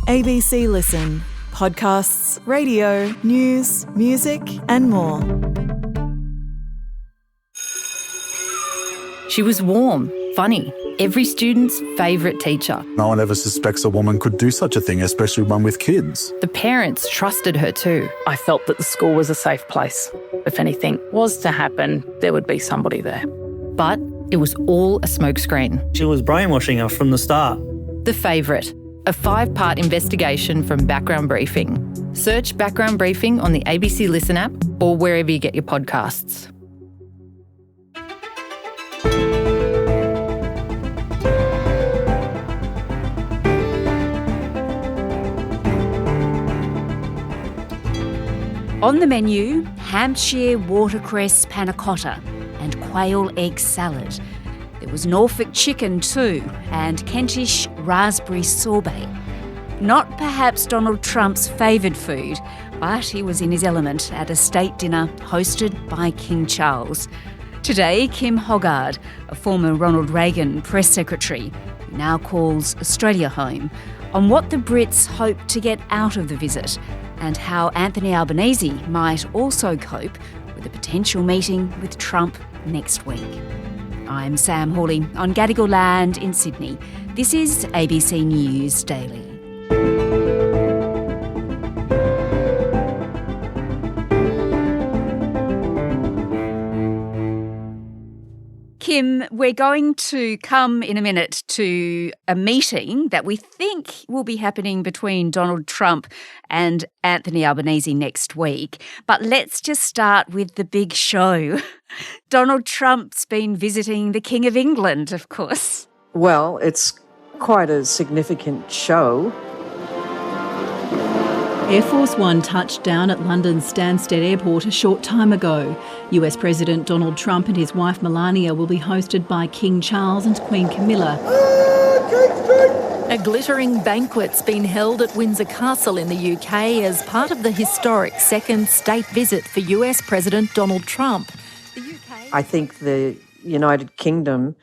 ABC Listen. Podcasts, radio, news, music and more. She was warm, funny, every student's favourite teacher. No one ever suspects a woman could do such a thing, especially one with kids. The parents trusted her too. I felt that the school was a safe place. If anything was to happen, there would be somebody there. But it was all a smokescreen. She was brainwashing us from the start. The Favourite, a 5-part investigation from Background Briefing. Search Background Briefing on the ABC Listen app or wherever you get your podcasts. On the menu, Hampshire watercress panna cotta and quail egg salad. There was Norfolk chicken too and Kentish raspberry sorbet. Not perhaps Donald Trump's favoured food, but he was in his element at a state dinner hosted by King Charles. Today, Kim Hoggard, a former Ronald Reagan press secretary, now calls Australia home, on what the Brits hope to get out of the visit and how Anthony Albanese might also cope with a potential meeting with Trump next week. I'm Sam Hawley on Gadigal Land in Sydney. This is ABC News Daily. Kim, we're going to come in a minute to a meeting that we think will be happening between Donald Trump and Anthony Albanese next week. But let's just start with the big show. Donald Trump's been visiting the King of England, of course. Well, it's quite a significant show. Air Force One touched down at London's Stansted Airport a short time ago. US President Donald Trump and his wife Melania will be hosted by King Charles and Queen Camilla. A glittering banquet's been held at Windsor Castle in the UK as part of the historic second state visit for US President Donald Trump. I think the United Kingdom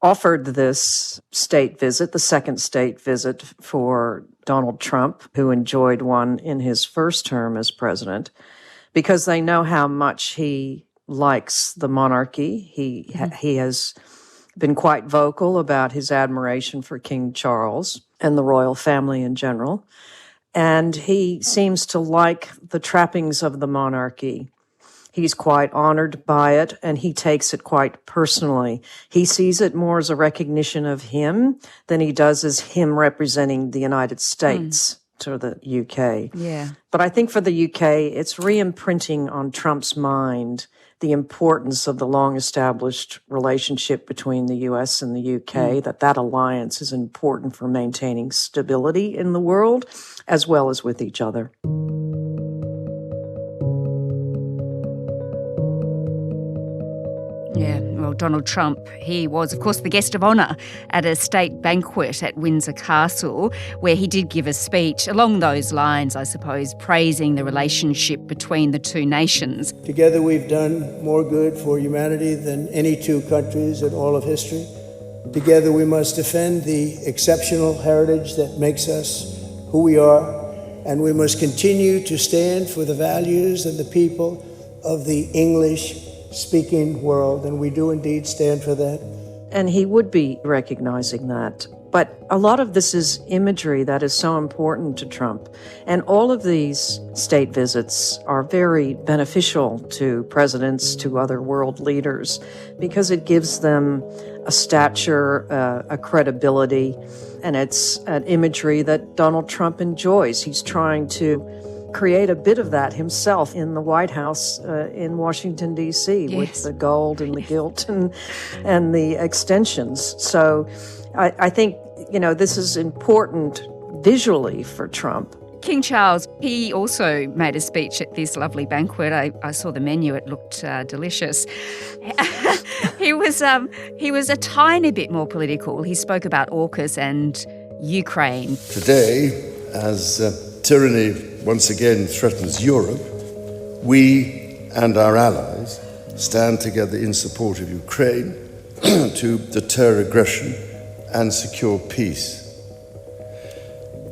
offered this state visit, the second state visit for Donald Trump, who enjoyed one in his first term as president, because they know how much he likes the monarchy. He has been quite vocal about his admiration for King Charles and the royal family in general. And he seems to like the trappings of the monarchy. He's quite honored by it, and he takes it quite personally. He sees it more as a recognition of him than he does as him representing the United States to the UK. Yeah. But I think for the UK, it's re-imprinting on Trump's mind the importance of the long-established relationship between the US and the UK, that alliance is important for maintaining stability in the world, as well as with each other. Yeah, well, Donald Trump, he was, of course, the guest of honour at a state banquet at Windsor Castle, where he did give a speech along those lines, I suppose, praising the relationship between the two nations. Together we've done more good for humanity than any two countries in all of history. Together we must defend the exceptional heritage that makes us who we are, and we must continue to stand for the values and the people of the English-speaking world, and we do indeed stand for that. And he would be recognizing that. But a lot of this is imagery that is so important to Trump. And all of these state visits are very beneficial to presidents, to other world leaders, because it gives them a stature, a credibility, and it's an imagery that Donald Trump enjoys. He's trying to create a bit of that himself in the White House in Washington, D.C., with the gold and the gilt and the extensions. So I think, this is important visually for Trump. King Charles, he also made a speech at this lovely banquet. I saw the menu, it looked delicious. He was a tiny bit more political. He spoke about AUKUS and Ukraine. Today, as tyranny once again threatens Europe, we and our allies stand together in support of Ukraine to deter aggression and secure peace.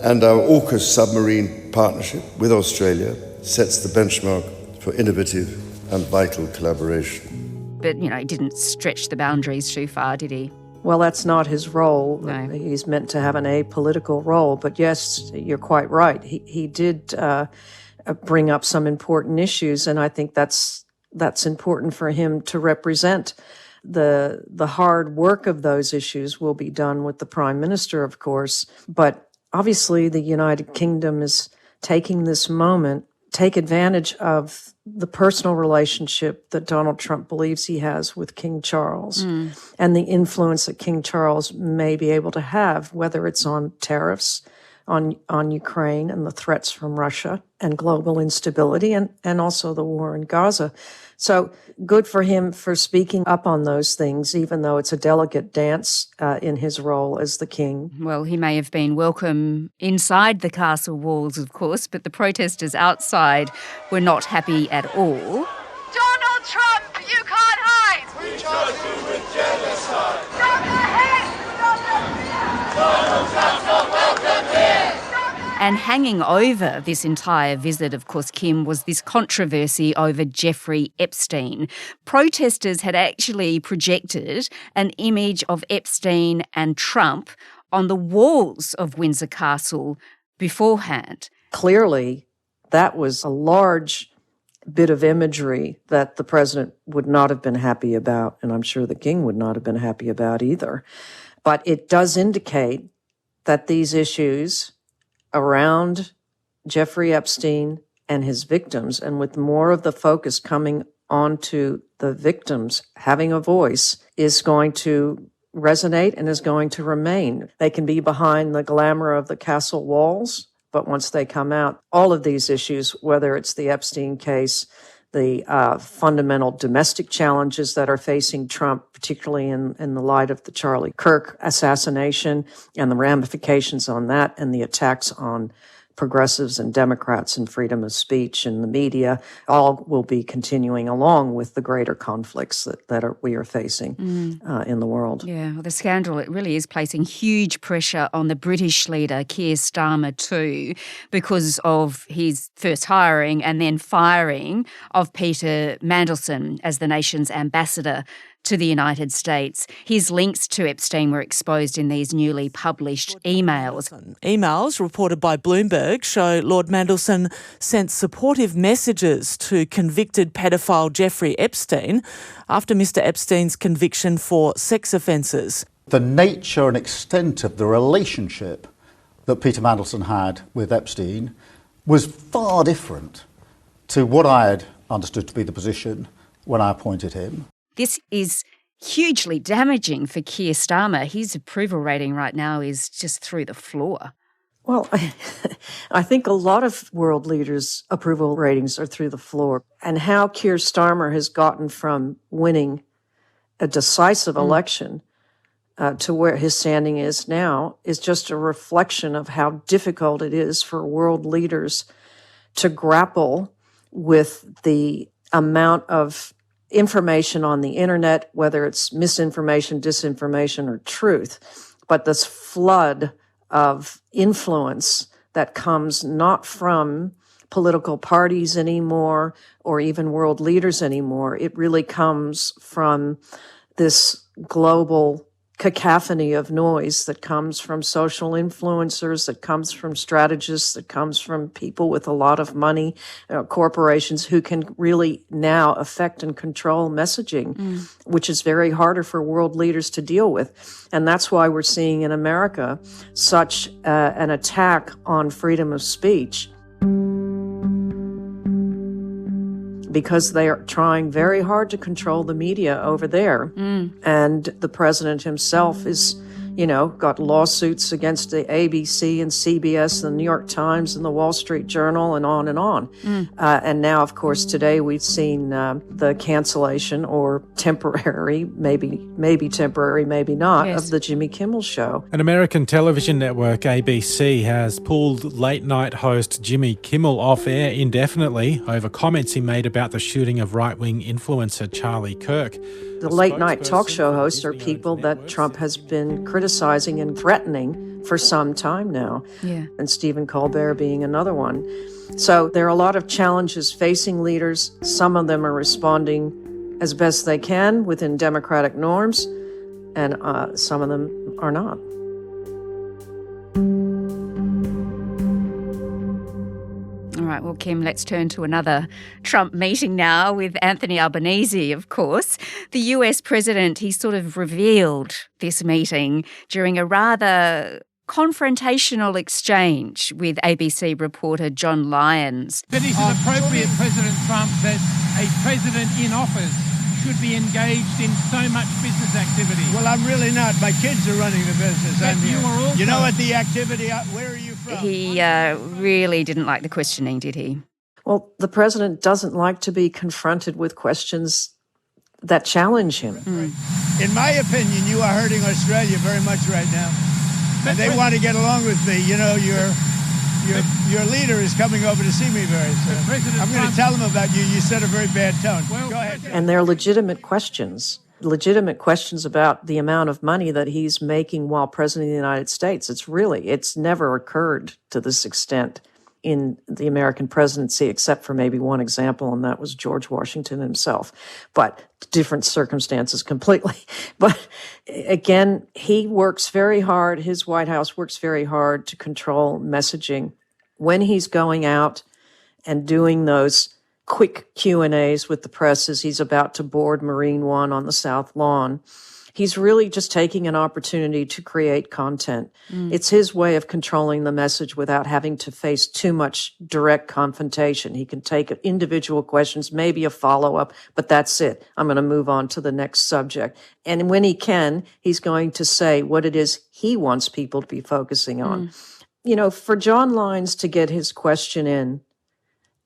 And our AUKUS submarine partnership with Australia sets the benchmark for innovative and vital collaboration. But, he didn't stretch the boundaries too far, did he? Well, that's not his role. No. He's meant to have an apolitical role. But yes, you're quite right. He did bring up some important issues, and I think that's important for him to represent. The hard work of those issues will be done with the Prime Minister, of course. But obviously, the United Kingdom is taking this moment, take advantage of the personal relationship that Donald Trump believes he has with King Charles and the influence that King Charles may be able to have, whether it's on tariffs, on Ukraine and the threats from Russia and global instability and also the war in Gaza. So good for him for speaking up on those things, even though it's a delicate dance in his role as the king. Well, he may have been welcome inside the castle walls, of course, but the protesters outside were not happy at all. Donald Trump, you can't hide! We charge you with genocide! Stop the hate! Stop the fear! Donald Trump's not welcome here! And hanging over this entire visit, of course, Kim, was this controversy over Jeffrey Epstein. Protesters had actually projected an image of Epstein and Trump on the walls of Windsor Castle beforehand. Clearly, that was a large bit of imagery that the president would not have been happy about, and I'm sure the king would not have been happy about either. But it does indicate that these issues around Jeffrey Epstein and his victims, and with more of the focus coming onto the victims having a voice, is going to resonate and is going to remain. They can be behind the glamour of the castle walls, but once they come out, all of these issues, whether it's the Epstein case, the fundamental domestic challenges that are facing Trump, particularly in the light of the Charlie Kirk assassination and the ramifications on that and the attacks on progressives and Democrats and freedom of speech and the media, all will be continuing along with the greater conflicts that we are facing in the world. Yeah, well, the scandal, it really is placing huge pressure on the British leader, Keir Starmer, too, because of his first hiring and then firing of Peter Mandelson as the nation's ambassador to the United States. His links to Epstein were exposed in these newly published emails. Emails reported by Bloomberg show Lord Mandelson sent supportive messages to convicted pedophile Jeffrey Epstein after Mr Epstein's conviction for sex offences. The nature and extent of the relationship that Peter Mandelson had with Epstein was far different to what I had understood to be the position when I appointed him. This is hugely damaging for Keir Starmer. His approval rating right now is just through the floor. Well, I think a lot of world leaders' approval ratings are through the floor. And how Keir Starmer has gotten from winning a decisive election to where his standing is now is just a reflection of how difficult it is for world leaders to grapple with the amount of information on the internet, whether it's misinformation, disinformation, or truth, but this flood of influence that comes not from political parties anymore or even world leaders anymore. It really comes from this global cacophony of noise that comes from social influencers, that comes from strategists, that comes from people with a lot of money, corporations who can really now affect and control messaging, which is very harder for world leaders to deal with. And that's why we're seeing in America such an attack on freedom of speech, because they are trying very hard to control the media over there. And the president himself is, got lawsuits against the ABC and CBS, the New York Times and the Wall Street Journal and on and on. And now, of course, today we've seen the cancellation or temporary, maybe temporary, maybe not, of the Jimmy Kimmel Show. An American television network, ABC, has pulled late-night host Jimmy Kimmel off air indefinitely over comments he made about the shooting of right-wing influencer Charlie Kirk. The late-night talk show hosts are people that Trump has been criticizing criticizing and threatening for some time now. Yeah. And Stephen Colbert being another one. So there are a lot of challenges facing leaders. Some of them are responding as best they can within democratic norms, and some of them are not. All right, well, Kim, let's turn to another Trump meeting now with Anthony Albanese, of course. The US president, he sort of revealed this meeting during a rather confrontational exchange with ABC reporter John Lyons. That it is appropriate, President Trump, that a president in office should be engaged in so much business activity. Well, I'm really not. My kids are running the business. But you are also... You know what the activity, where are you from? He really didn't like the questioning, did he? Well, the president doesn't like to be confronted with questions that challenge him. In my opinion, you are hurting Australia very much right now. And they want to get along with me. You know, your leader is coming over to see me very soon. I'm going to tell him about you. You set a very bad tone. Go ahead. And they're legitimate questions about the amount of money that he's making while president of the United States. It's never occurred to this extent in the American presidency, except for maybe one example, and that was George Washington himself. But different circumstances completely. But again, he works very hard. His White House works very hard to control messaging. When he's going out and doing those quick Q&As with the press as he's about to board Marine One on the South Lawn, he's really just taking an opportunity to create content. It's his way of controlling the message without having to face too much direct confrontation. He can take individual questions, maybe a follow-up, but that's it. I'm going to move on to the next subject. And when he can, he's going to say what it is he wants people to be focusing on. You know, for John Lyons to get his question in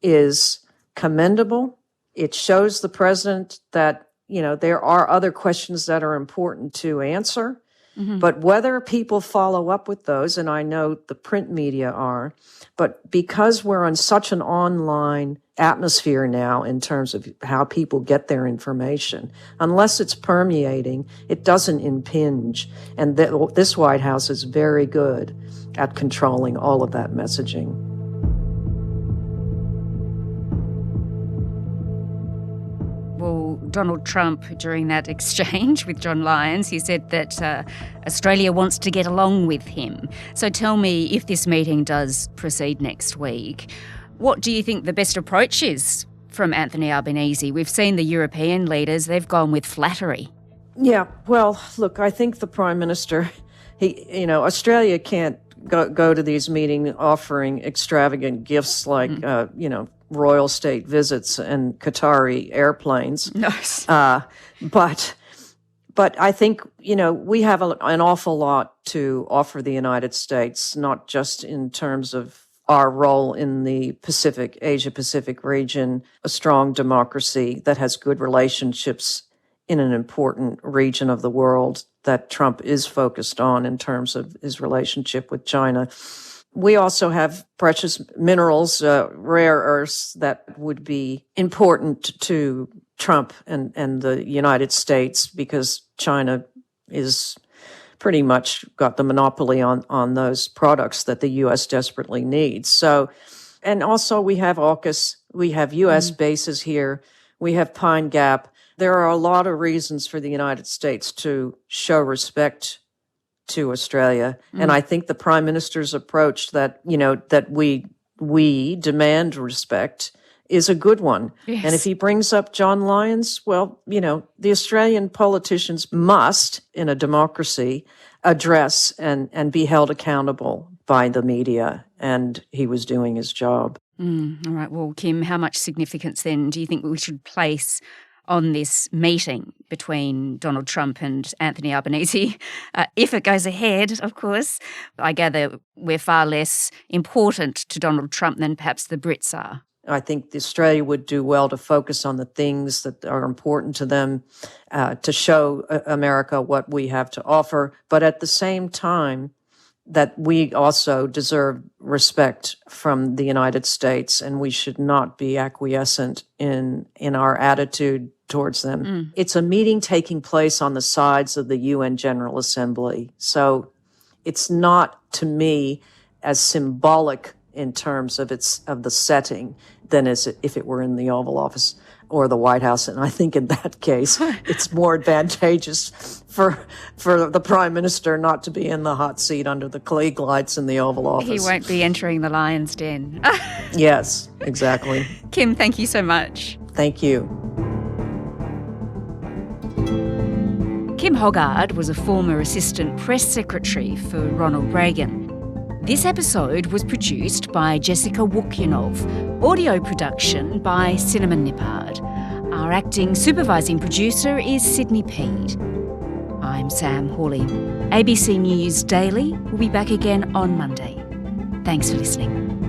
is commendable. It shows the president that, you know, there are other questions that are important to answer, but whether people follow up with those, and I know the print media are, but because we're on such an online atmosphere now in terms of how people get their information, unless it's permeating, it doesn't impinge. And this White House is very good at controlling all of that messaging. Well, Donald Trump, during that exchange with John Lyons, he said that Australia wants to get along with him. So tell me, if this meeting does proceed next week, what do you think the best approach is from Anthony Albanese? We've seen the European leaders, they've gone with flattery. Yeah, well, look, I think the Prime Minister, Australia can't go to these meetings offering extravagant gifts like, royal state visits and Qatari airplanes. Nice. But I think, we have an awful lot to offer the United States, not just in terms of our role in the Asia-Pacific region, a strong democracy that has good relationships in an important region of the world that Trump is focused on in terms of his relationship with China. We also have precious minerals, rare earths that would be important to Trump and the United States because China is pretty much got the monopoly on those products that the U.S. desperately needs. So, and also we have AUKUS, we have U.S. bases here, we have Pine Gap. There are a lot of reasons for the United States to show respect to Australia. And I think the Prime Minister's approach that we demand respect is a good one. Yes. And if he brings up John Lyons, well, the Australian politicians must, in a democracy, address and be held accountable by the media. And he was doing his job. All right. Well, Kim, how much significance then do you think we should place on this meeting between Donald Trump and Anthony Albanese? If it goes ahead, of course, I gather we're far less important to Donald Trump than perhaps the Brits are. I think Australia would do well to focus on the things that are important to them, to show America what we have to offer, but at the same time, that we also deserve respect from the United States, and we should not be acquiescent in our attitude towards them. It's a meeting taking place on the sides of the UN General Assembly. So it's not, to me, as symbolic in terms of the setting than as if it were in the Oval Office or the White House. And I think in that case, it's more advantageous for the Prime Minister not to be in the hot seat under the Klieg lights in the Oval Office. He won't be entering the lion's den. Yes, exactly. Kim, thank you so much. Thank you. Kim Hoggard was a former assistant press secretary for Ronald Reagan. This episode was produced by Jessica Wukyanov. Audio production by Cinnamon Nippard. Our acting supervising producer is Sydney Peed. I'm Sam Hawley. ABC News Daily will be back again on Monday. Thanks for listening.